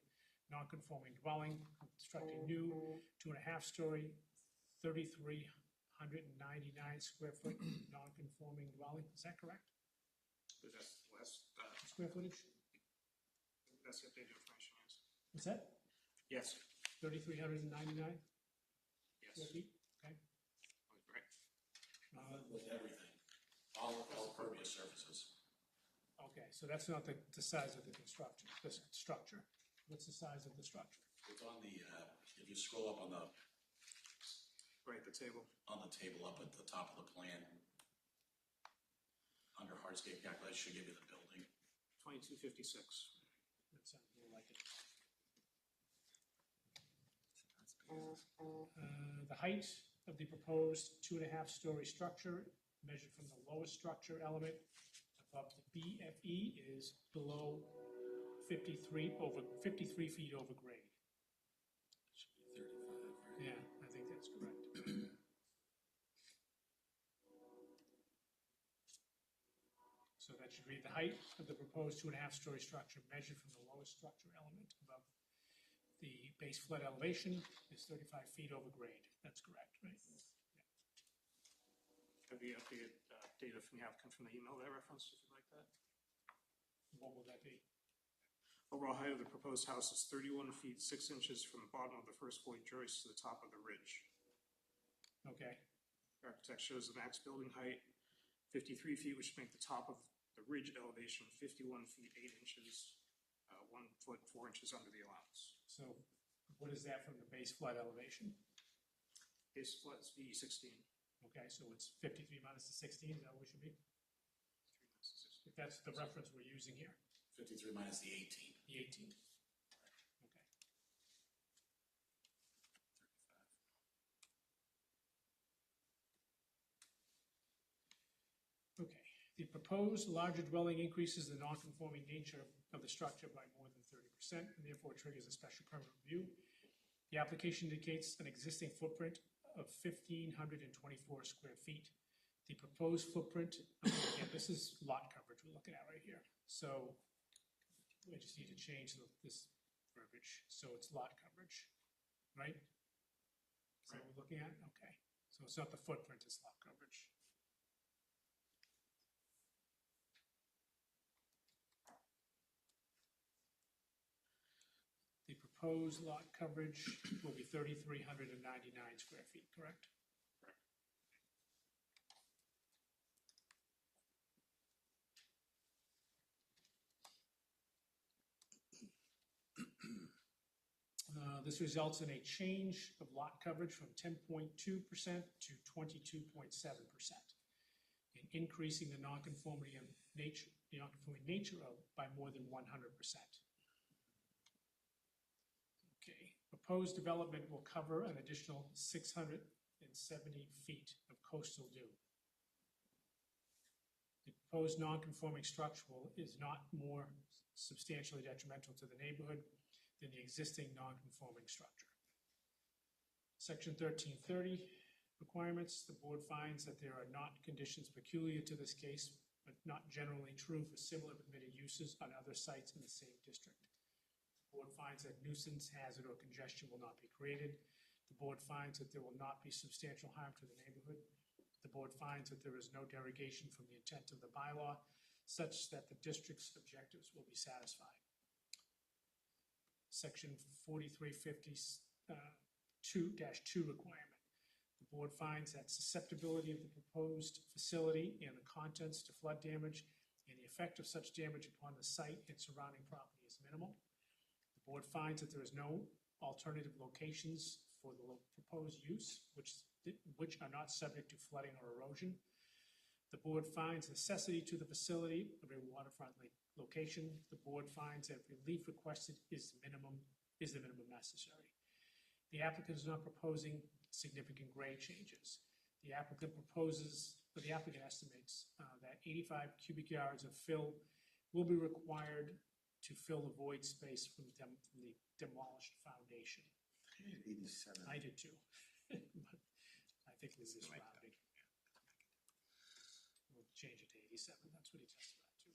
non-conforming dwelling, construct a new 2.5-story, 3,399 square foot non-conforming dwelling. Is that correct? But that's less, Square footage? that's the updated information, yes. What's that? Yes. 3,399 Yes. square feet? Okay. Right. With everything, all pervious surfaces. Okay, so that's not the size of the construction, the structure. What's the size of the structure? It's on the, if you scroll up on the Right, the table. table up at the top of the plan, under hardscape calculation, should give you the building. 2256. That sounds more like it. The height of the proposed 2.5-story structure, measured from the lowest structure element above the BFE, is below 53 feet over grade. Should be 35, right? Yeah, I think that's correct. So that should read: the height of the proposed 2.5-story structure measured from the lowest structure element above the base flood elevation is 35 feet over grade. That's correct, right? Have the updated data from the applicant from the email that I referenced, if you'd like that? What will that be? Overall height of the proposed house is 31 feet 6 inches from the bottom of the first floor joist to the top of the ridge. Okay, The architect shows the max building height, 53 feet, which would make the top of the ridge elevation 51 feet 8 inches, 1 foot 4 inches under the allowance. so what is that from the base flood elevation? Base flood is V16. Okay, so it's 53 minus the 16, is that what we should be? If that's the reference we're using here, 53 minus the 18. the 18. Okay. Okay, the proposed larger dwelling increases the non-conforming nature of the structure by more than 30% and therefore triggers a special permit review. The application indicates an existing footprint of 1,524 square feet. The proposed footprint, again, this is lot coverage we're looking at right here. So we just need to change this verbiage, so it's lot coverage, right? Is that what we're looking at? Okay, so it's not the footprint, it's lot coverage. The proposed lot coverage will be 3,399 square feet, correct? Correct. This results in a change of lot coverage from 10.2% to 22.7%, and increasing the non-conforming nature of by more than 100%. Okay, proposed development will cover an additional 670 feet of coastal dune. The proposed non-conforming structure is not more substantially detrimental to the neighborhood than the existing non-conforming structure. Section 1330 requirements, the board finds that there are not conditions peculiar to this case, but not generally true for similar permitted uses on other sites in the same district. The board finds that nuisance, hazard, or congestion will not be created. The board finds that there will not be substantial harm to the neighborhood. The board finds that there is no derogation from the intent of the bylaw such that the district's objectives will be satisfied. Section 4350 2-2 requirement. The board finds that susceptibility of the proposed facility and the contents to flood damage and the effect of such damage upon the site and surrounding property is minimal. The board finds that there is no alternative locations for the proposed use, which are not subject to flooding or erosion. The board finds necessity to the facility of a waterfront location. The board finds that relief requested is the minimum necessary. The applicant is not proposing significant grade changes. The applicant estimates that 85 cubic yards of fill will be required to fill the void space from the demolished foundation. 87. I did too. But I think this is rounding. We'll change it to 87. That's what he testified to.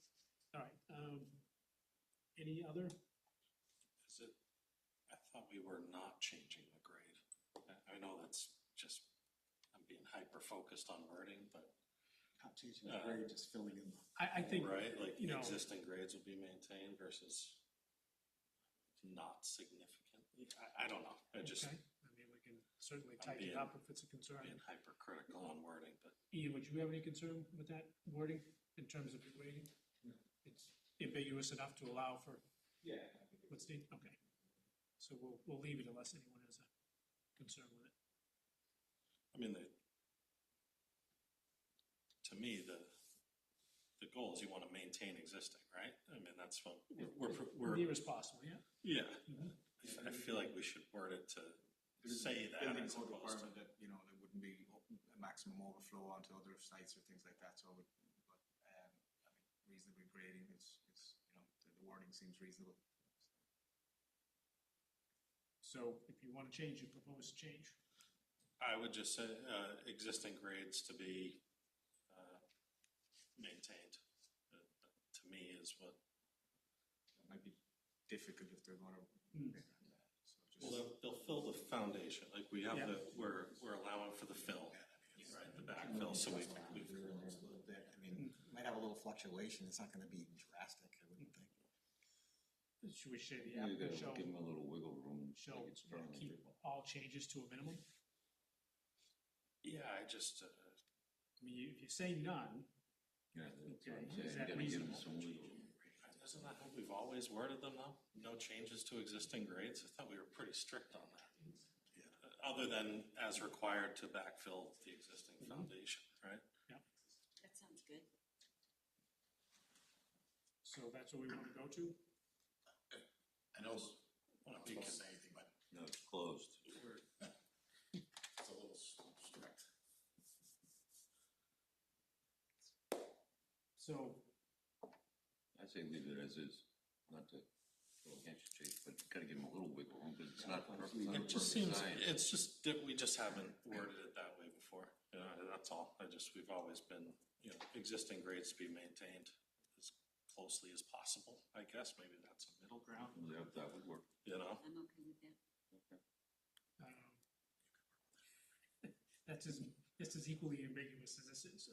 All right. Any other? Is it, I thought we were not changing the grade. I know that's just, I'm being hyper-focused on wording, but. Not changing the grade, just filling in. I think, Right, like you know, existing grades will be maintained versus not significantly. I don't know. I just okay. I mean, we can certainly I'm tighten it being- up if it's a concern. being hypercritical on wording, but Ian, would you have any concern with that wording in terms of the grading? No. It's ambiguous enough to allow for Yeah. what's needed? Okay. So we'll leave it unless anyone has a concern with it. I mean, to me, the goal is you want to maintain existing, right? I mean, that's what we're Near as possible, yeah. yeah. Mhm. I feel like we should word it to say that Building as code opposed to. requirement that, there wouldn't be a maximum overflow onto other sites or things like that, so reasonably grading is, the wording seems reasonable. So if you want to change, you propose to change. I would just say existing grades to be maintained. To me, is what. It might be difficult if they're going to. Mm. So Well, they'll fill the foundation, like we have we're allowing for the fill, right, the backfill, so we've. A little bit. I mean, might have a little fluctuation. It's not gonna be drastic, I wouldn't think. Should we say the Yeah, you applicant gotta shall, give them a little wiggle room. shall like it's strong. keep all changes to a minimum? Yeah, I just, I mean, if you say none, Yeah, that's what I'm Okay, is saying. that You gotta give them reasonable? some wiggle room. isn't that how we've always worded them though? No changes to existing grades? I thought we were pretty strict on that. Other than as required to backfill the existing foundation, right? That sounds good. so that's what we want to go to? I know it's, Well, I'm not supposed to say anything, but No, it's closed. it's a little strict. So, I say leave it as is, not to go against you, Chief, but you gotta give them a little wiggle room, because it's not perfect. It just seems, it's just, that we just haven't worded it that way before, you know, that's all. We've always been, you know, existing grades to be maintained as closely as possible, I guess, maybe that's a middle ground, Yeah, that would work. you know? I'm okay with that. um, that's just as equally ambiguous as this is, so.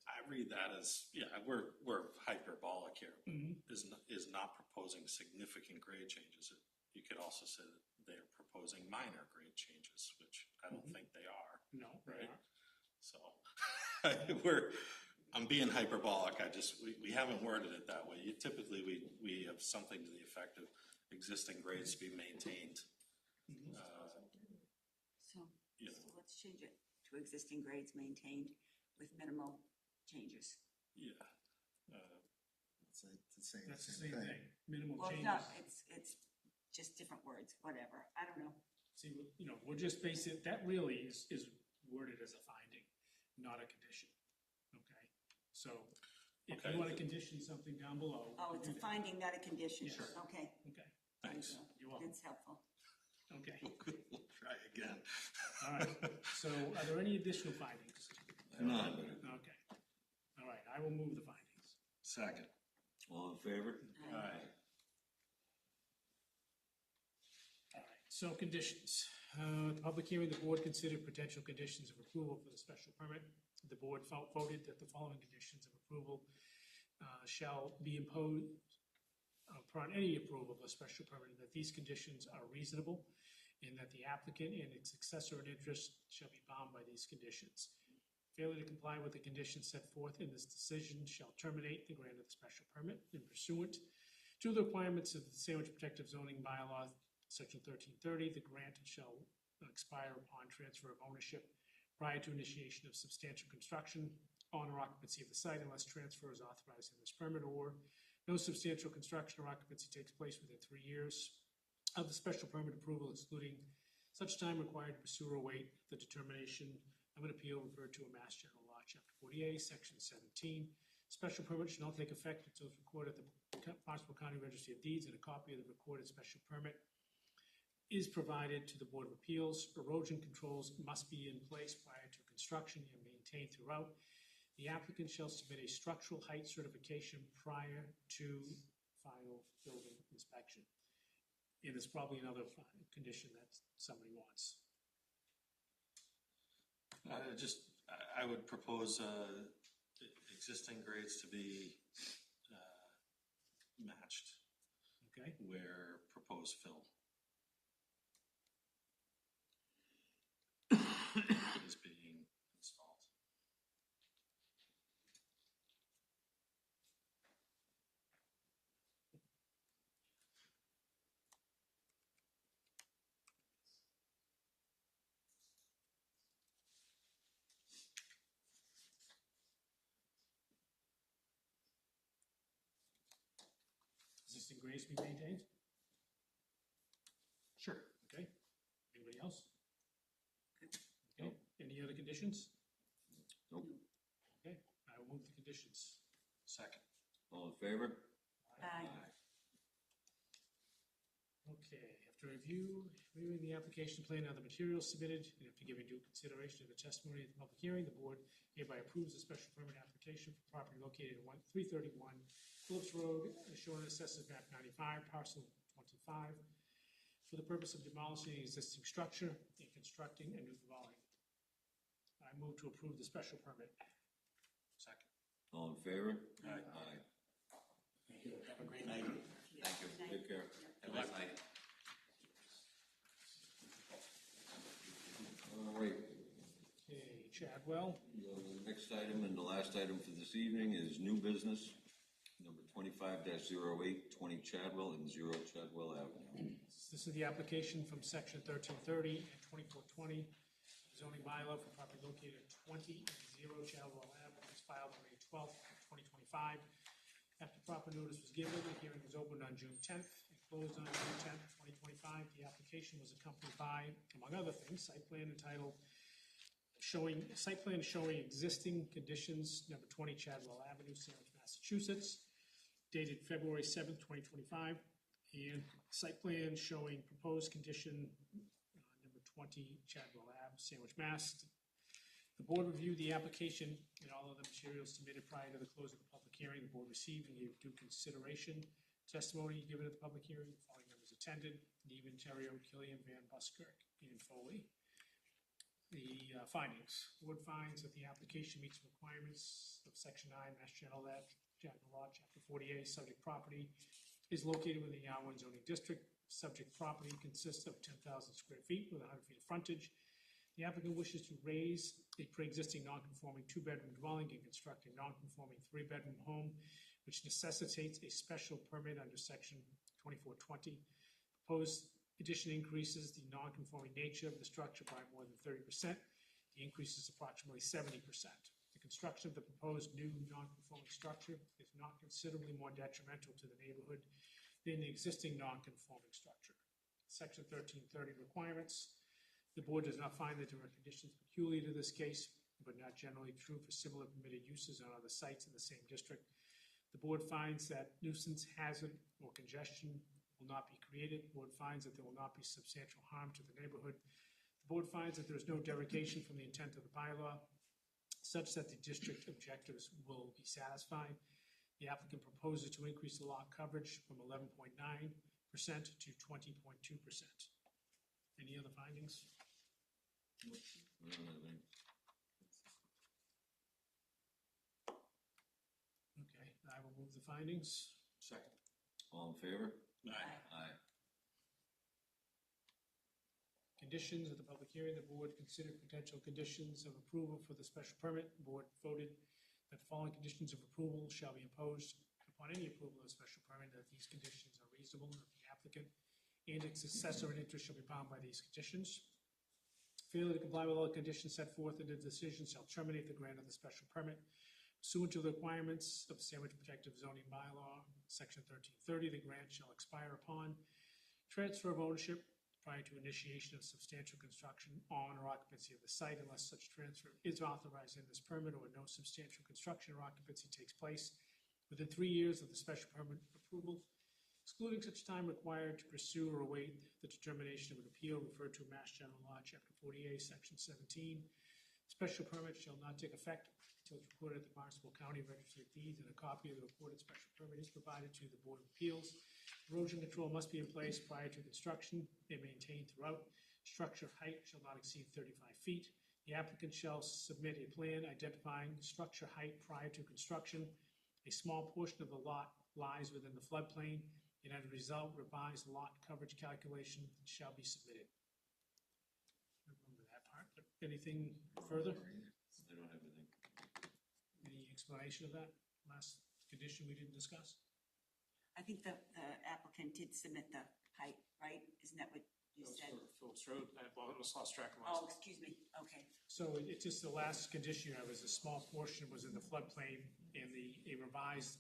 I read that as, yeah, we're hyperbolic here, Mhm. is not proposing significant grade changes. You could also say that they're proposing minor grade changes, which I don't think they are, No, they right? aren't. So, I'm being hyperbolic, we haven't worded it that way. Typically, we have something to the effect of existing grades to be maintained. So, Yeah. so let's change it to existing grades maintained with minimal changes. Yeah. It's the same, That's the same thing, minimal Well, changes. no, it's just different words, whatever. I don't know. See, you know, we'll just base it, that really is worded as a finding, not a condition, okay? So, if Okay. you want to condition something down below. Oh, it's a do that. finding, not a condition. Yes. Okay. Okay, Thanks. you're welcome, That's helpful. okay, We'll try again. all right. So, are there any additional findings? None. Okay, all right, I will move the findings. Second. All in favor? Aye. All right, so conditions. The public hearing, the board considered potential conditions of approval for the special permit. The board voted that the following conditions of approval shall be imposed upon any approval of a special permit, and that these conditions are reasonable, and that the applicant and its successor in interest shall be bound by these conditions. Failure to comply with the conditions set forth in this decision shall terminate the grant of the special permit in pursuant to the requirements of the Sandwich Protective Zoning Bylaw, Section 1330. The grant shall expire upon transfer of ownership prior to initiation of substantial construction on or occupancy of the site unless transfer is authorized in this permit, or no substantial construction or occupancy takes place within 3 years of the special permit approval, excluding such time required to pursue or await the determination of an appeal referred to in Mass General Law, Chapter 48, Section 17. Special permit shall not take effect until it's recorded at the Barnstable County Registry of Deeds, and a copy of the recorded special permit is provided to the Board of Appeals. Erosion controls must be in place prior to construction and maintained throughout. The applicant shall submit a structural height certification prior to final building inspection. And there's probably another condition that somebody wants. I would propose existing grades to be matched Okay, where proposed fill is being installed. existing grades be maintained? Sure. Okay, anybody else? Okay, any other conditions? Nope. Okay, I will move the conditions. Second. All in favor? Aye. Okay, after reviewing the application plan and other materials submitted, and after giving due consideration to the testimony at the public hearing, the board hereby approves the special permit application for property located at 331 Phillips Road, shown in Assessors Map 95, parcel 2025, for the purpose of demolishing an existing structure and constructing a new dwelling. I move to approve the special permit. Second. All in favor? Aye. Aye. Thank you. Have a great night. Thank you. Take care. Have a nice night. All right. Okay, Chadwell. The next item and the last item for this evening is new business, number 25-08, 20 Chadwell and 0 Chadwell Avenue. This is the application from section 1330 and 2420, zoning bylaw for property located at 20 and 0 Chadwell Ave. It was filed on May 12th, 2025. After proper notice was given, the hearing was opened on June 10th and closed on June 10th, 2025. The application was accompanied by, among other things, site plan showing existing conditions, number 20 Chadwell Avenue, Sandwich, Massachusetts, dated February 7th, 2025, and site plan showing proposed condition number 20 Chadwell Ave, Sandwich, Mass. The board reviewed the application and all of the materials submitted prior to the close of the public hearing. The board received and gave due consideration testimony given at the public hearing. The following members attended: Neiman, Terrio, Killian, Van Buskirk, and Foley. The findings. The board finds that the application meets the requirements of Section 9, Mass General Law, Chapter 48. Subject property is located within the R1 zoning district. Subject property consists of 10,000 square feet with 100 feet of frontage. The applicant wishes to raise a pre-existing non-conforming two-bedroom dwelling and construct a non-conforming three-bedroom home, which necessitates a special permit under Section 2420. Proposed addition increases the non-conforming nature of the structure by more than 30%. The increase is approximately 70%. The construction of the proposed new non-conforming structure is not considerably more detrimental to the neighborhood than the existing non-conforming structure. Section 1330 requirements. The board does not find that there are conditions peculiar to this case, but not generally true for similar permitted uses on other sites in the same district. The board finds that nuisance, hazard, or congestion will not be created. The board finds that there will not be substantial harm to the neighborhood. The board finds that there is no derogation from the intent of the bylaw, such that the district objectives will be satisfied. The applicant proposes to increase the lot coverage from 11.9% to 20.2%. Any other findings? I don't have any. Okay, I will move the findings. Second. All in favor? Aye. Aye. Conditions of the public hearing. The board considered potential conditions of approval for the special permit. The board voted that the following conditions of approval shall be imposed upon any approval of the special permit, that these conditions are reasonable, and that the applicant and its successor in interest shall be bound by these conditions. Failure to comply with all the conditions set forth in the decision shall terminate the grant of the special permit. Pursuant to the requirements of the Sandwich Protective Zoning Bylaw, Section 1330, the grant shall expire upon transfer of ownership prior to initiation of substantial construction on or occupancy of the site, unless such transfer is authorized in this permit or no substantial construction or occupancy takes place within 3 years of the special permit approval, excluding such time required to pursue or await the determination of an appeal referred to Mass General Law, Chapter 48, Section 17. Special permit shall not take effect until it's recorded at the Barnstable County Registry of Deeds, and a copy of the recorded special permit is provided to the Board of Appeals. Erosion control must be in place prior to construction and maintained throughout. Structure height shall not exceed 35 feet. The applicant shall submit a plan identifying structure height prior to construction. A small portion of the lot lies within the floodplain, and as a result, revised lot coverage calculation shall be submitted. I remember that part, but anything further? I don't have anything. Any explanation of that last condition we didn't discuss? I think the applicant did submit the height, right? Isn't that what you said? Phillips Road, I almost lost track of Oh, last. excuse me, okay. So it's just the last condition, I was a small portion was in the floodplain, and a revised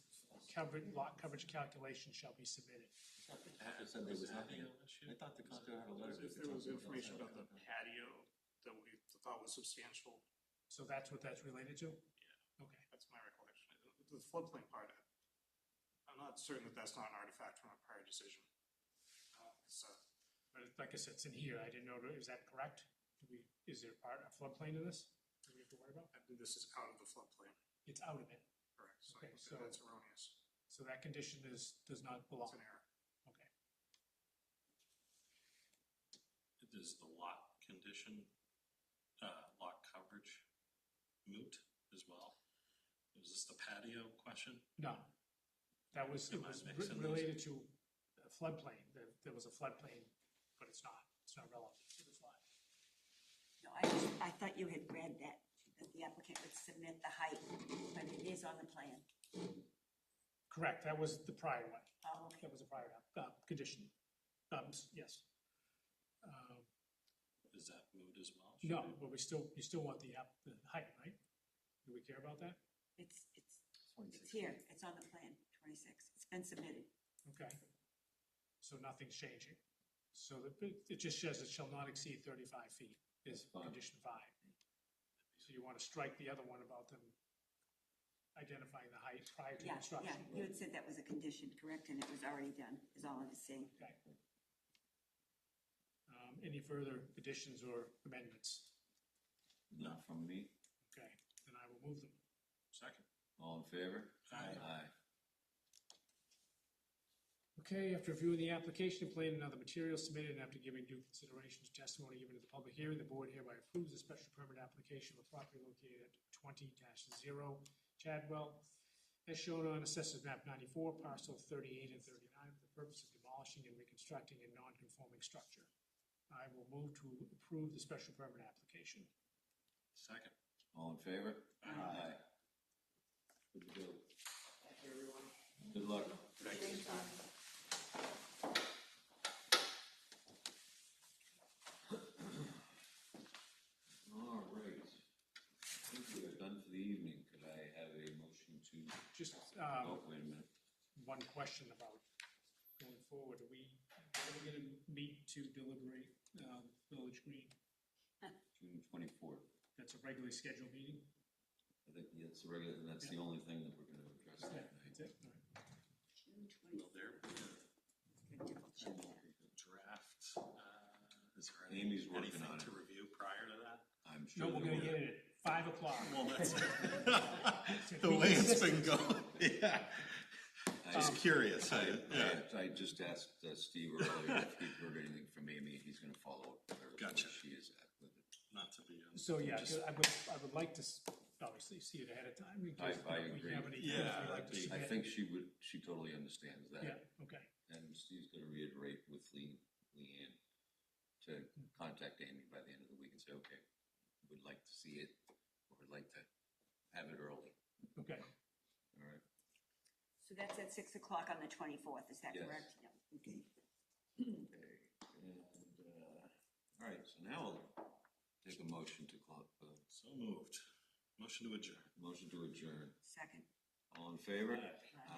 lot coverage calculation shall be submitted. I said there was nothing. I thought the contractor had a letter. If there was information about the patio that we thought was substantial, So that's what that's related to? yeah, Okay. that's my recollection. The floodplain part, I'm not certain that that's not an artifact from a prior decision. But like I said, it's in here, I didn't know, is that correct? Is there a floodplain in this? Do we have to worry about? I believe this is out of the floodplain, It's out of it, correct? So Okay, so- that's erroneous. so that condition does not belong. It's an error. Okay. is the lot condition, lot coverage moot as well? Is this the patio question? No. That was, it Am I was mixing these? related to floodplain. There was a floodplain, but it's not relevant to the flood. No, I thought you had read that the applicant would submit the height, but it is on the plan. Correct, that was the prior one. Oh, okay. That was a prior, condition. Yes. Is that moot as well? No, but you still want the height, right? Do we care about that? It's here, it's on the plan, 26. It's been submitted. Okay. So nothing's changing. So it just says it shall not exceed 35 feet is condition 5. So you want to strike the other one about them identifying the height prior to Yeah, construction? yeah, you had said that was a condition, correct, and it was already done, is all I was saying. Okay. Any further additions or amendments? Not from me. Okay, then I will move them. Second. All in favor? Aye. Okay, after reviewing the application, plan, and other materials submitted, and after giving due consideration to testimony given at the public hearing, the board hereby approves the special permit application for property located at 20-0 Chadwell, as shown on Assessors Map 94, parcel 38 and 39, for the purpose of demolishing and reconstructing a non-conforming structure. I will move to approve the special permit application. Second. All in favor? Aye. Good to go. Good luck. All right. I think we are done for the evening. Could I have a motion to, Just oh, wait a minute. one question about going forward. Are we going to meet to deliberate Village Green? June 24th. That's a regularly scheduled meeting? I think that's the regular, and that's the only thing that we're going to address that night. That's it? All right. June Will there be Double check that. a draft? Is there Amy's working anything on it. to review prior to that? I'm sure. No, we're there gonna will. get it at 5 o'clock. Well, that's To the be way it's consistent. been going. Yeah. Just curious. I just asked Steve earlier if he'd heard anything from Amy. He's going to follow up with her. Gotcha. Where she is at with it. Not to be. So, yeah, I would like to obviously see it ahead of time in case I we agree. have any. Yeah, we'd like to I submit. think she totally understands that. Yeah, okay. And Steve's going to reiterate with Leanne to contact Amy by the end of the week and say, okay, we'd like to see it, or we'd like to have it early. Okay. All right. So that's at 6 o'clock on the 24th, is that Yes. correct? Yeah. Okay. Okay. And, all right, so now I'll take a motion to So moved. Motion to adjourn. motion to adjourn. Second. All in favor? Aye.